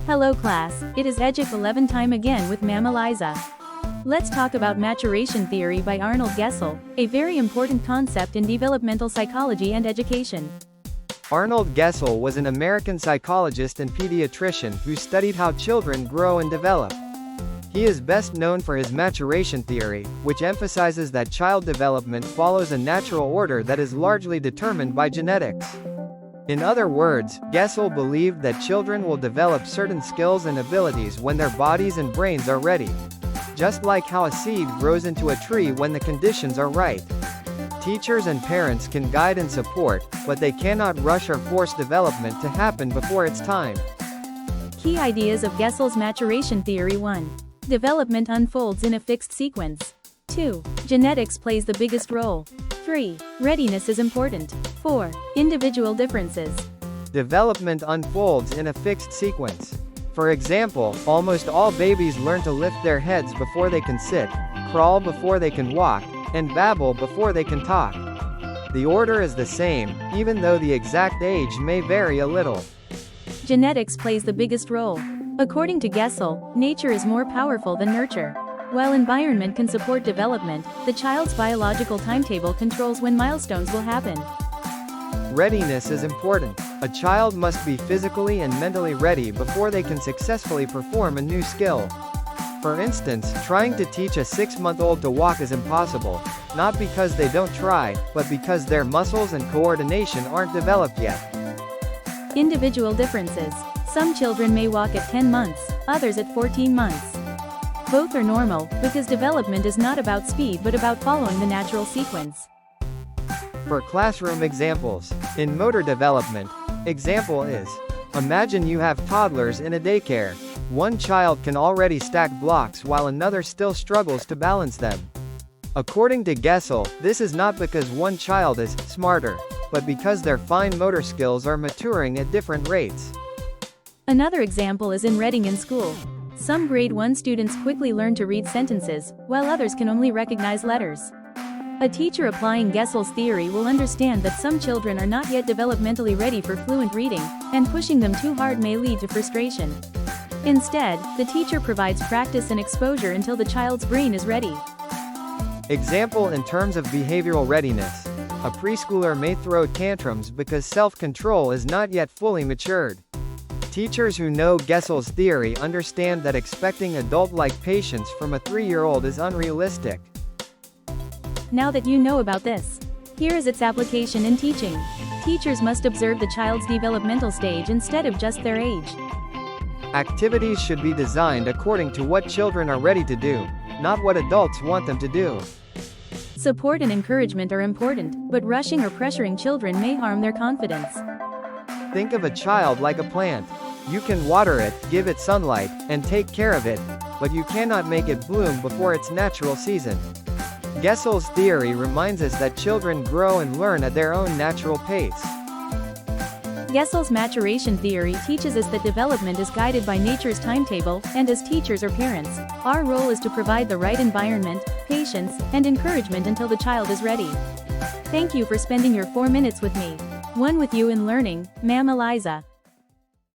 Hello class, it is EDUC 11 time again with Ma'am Eliza. Let's talk about maturation theory by Arnold Gesell, a very important concept in developmental psychology and education. Arnold Gesell was an American psychologist and pediatrician who studied how children grow and develop. He is best known for his maturation theory, which emphasizes that child development follows a natural order that is largely determined by genetics. In other words, Gesell believed that children will develop certain skills and abilities when their bodies and brains are ready. Just like how a seed grows into a tree when the conditions are right. Teachers and parents can guide and support, but they cannot rush or force development to happen before it's time. Key ideas of Gesell's maturation theory: 1. Development unfolds in a fixed sequence. 2. Genetics plays the biggest role. 3. Readiness is important. 4. Individual differences. Development unfolds in a fixed sequence. For example, almost all babies learn to lift their heads before they can sit, crawl before they can walk, and babble before they can talk. The order is the same, even though the exact age may vary a little. Genetics plays the biggest role. According to Gesell, nature is more powerful than nurture. While environment can support development, the child's biological timetable controls when milestones will happen. Readiness is important. A child must be physically and mentally ready before they can successfully perform a new skill. For instance, trying to teach a 6-month-old to walk is impossible, not because they don't try, but because their muscles and coordination aren't developed yet. Individual differences. Some children may walk at 10 months, others at 14 months. Both are normal, because development is not about speed but about following the natural sequence. For classroom examples, in motor development, example is, imagine you have toddlers in a daycare. One child can already stack blocks while another still struggles to balance them. According to Gesell, this is not because one child is smarter, but because their fine motor skills are maturing at different rates. Another example is in reading in school. Some grade 1 students quickly learn to read sentences, while others can only recognize letters. A teacher applying Gesell's theory will understand that some children are not yet developmentally ready for fluent reading, and pushing them too hard may lead to frustration. Instead, the teacher provides practice and exposure until the child's brain is ready. Example in terms of behavioral readiness. A preschooler may throw tantrums because self-control is not yet fully matured. Teachers who know Gesell's theory understand that expecting adult-like patience from a 3-year-old is unrealistic. Now that you know about this, here is its application in teaching. Teachers must observe the child's developmental stage instead of just their age. Activities should be designed according to what children are ready to do, not what adults want them to do. Support and encouragement are important, but rushing or pressuring children may harm their confidence. Think of a child like a plant. You can water it, give it sunlight, and take care of it, but you cannot make it bloom before its natural season. Gesell's theory reminds us that children grow and learn at their own natural pace. Gesell's maturation theory teaches us that development is guided by nature's timetable, and as teachers or parents, our role is to provide the right environment, patience, and encouragement until the child is ready. Thank you for spending your 4 minutes with me. One with you in learning, Ma'am Eliza.